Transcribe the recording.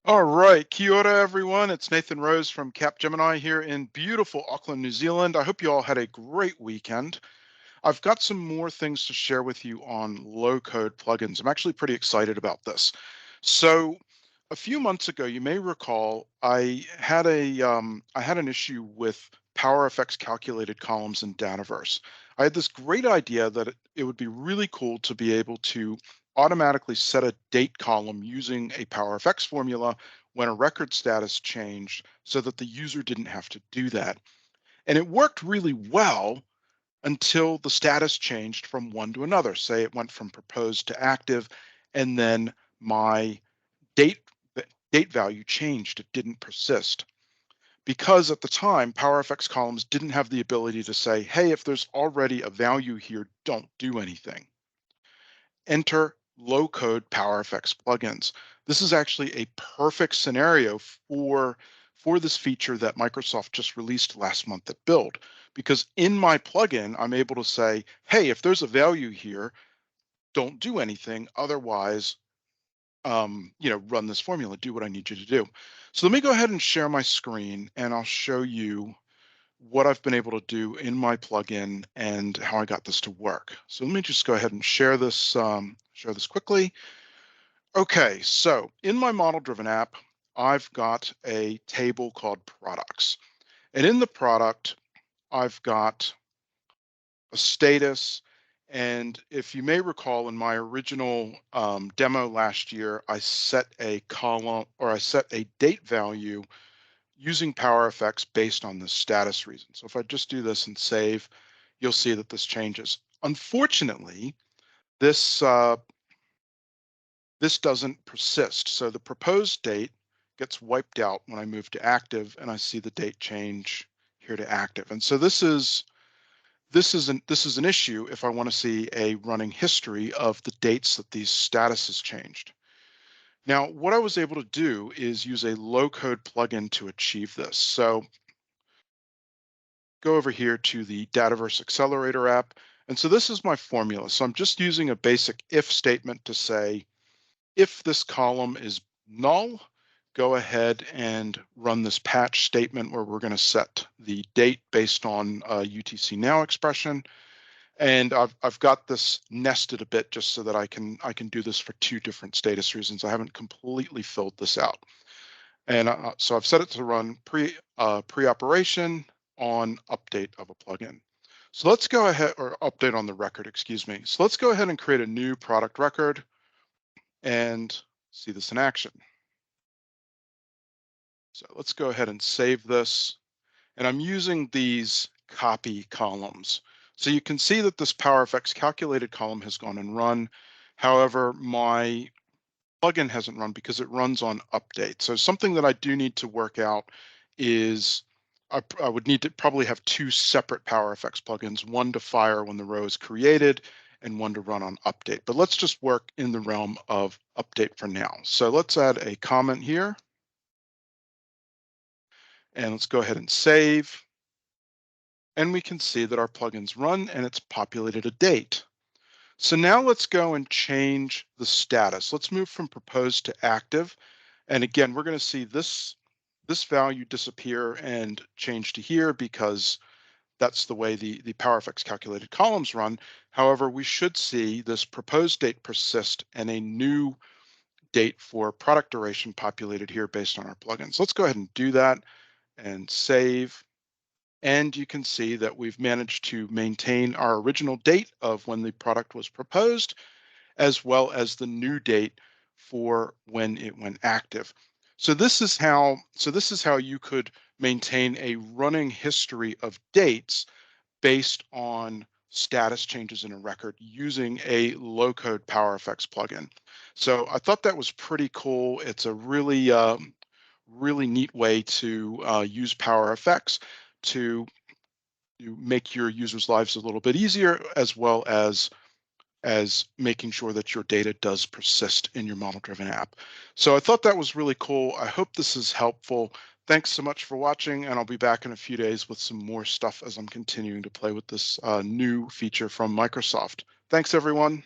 All right, kia ora, everyone. It's Nathan Rose from Capgemini here in beautiful Auckland, New Zealand. I hope you all had a great weekend. I've got some more things to share with you on low-code plugins. I'm actually pretty excited about this. So, a few months ago, you may recall I had an issue with PowerFx calculated columns in Dataverse. I had this great idea that it would be really cool to be able to automatically set a date column using a PowerFx formula when a record status changed so that the user didn't have to do that. And it worked really well until the status changed from one to another. Say it went from proposed to active, and then my date date value changed. It didn't persist because at the time PowerFX columns didn't have the ability to say, hey, if there's already a value here, don't do anything. Enter low code PowerFX plugins. This is actually a perfect scenario for this feature that Microsoft just released last month at Build, because in my plugin, I'm able to say, hey, if there's a value here, don't do anything. Otherwise, run this formula, do what I need you to do. So let me go ahead and share my screen and I'll show you what I've been able to do in my plugin and how I got this to work. So let me just go ahead and share this quickly. Okay, so in my model-driven app, I've got a table called products. And in the product, I've got a status. And if you may recall, in my original demo last year, I set a column or I set a date value using PowerFX based on the status reason. So if I just do this and save, you'll see that this changes. Unfortunately, this this doesn't persist. So the proposed date gets wiped out when I move to active, and I see the date change here to active. And so this is an issue if I want to see a running history of the dates that these statuses changed. Now, what I was able to do is use a low-code plugin to achieve this. So go over here to the Dataverse Accelerator app. And so this is my formula. So I'm just using a basic if statement to say, if this column is null, go ahead and run this patch statement where we're going to set the date based on a UTC now expression. And I've got this nested a bit just so that I can do this for two different status reasons. I haven't completely filled this out. And so I've set it to run pre-operation on update of a plugin. So let's go ahead, or update on the record, excuse me. So let's go ahead and create a new product record and see this in action. So let's go ahead and save this. And I'm using these copy columns. So you can see that this PowerFX calculated column has gone and run. However, my plugin hasn't run because it runs on update. So something that I do need to work out is I would need to probably have two separate PowerFX plugins, one to fire when the row is created and one to run on update. But let's just work in the realm of update for now. So let's add a comment here and let's go ahead and save. And we can see that our plugins run and it's populated a date. So now let's go and change the status. Let's move from proposed to active. And again, we're going to see this value disappear and change to here because that's the way the PowerFX calculated columns run. However, we should see this proposed date persist and a new date for product duration populated here based on our plugins. Let's go ahead and do that and save. And you can see that we've managed to maintain our original date of when the product was proposed, as well as the new date for when it went active. So this is how you could maintain a running history of dates based on status changes in a record using a low-code PowerFX plugin. So I thought that was pretty cool. It's a really neat way to use PowerFX to make your users' lives a little bit easier, as well as making sure that your data does persist in your model-driven app. So I thought that was really cool. I hope this is helpful. Thanks so much for watching, and I'll be back in a few days with some more stuff as I'm continuing to play with this new feature from Microsoft. Thanks, everyone.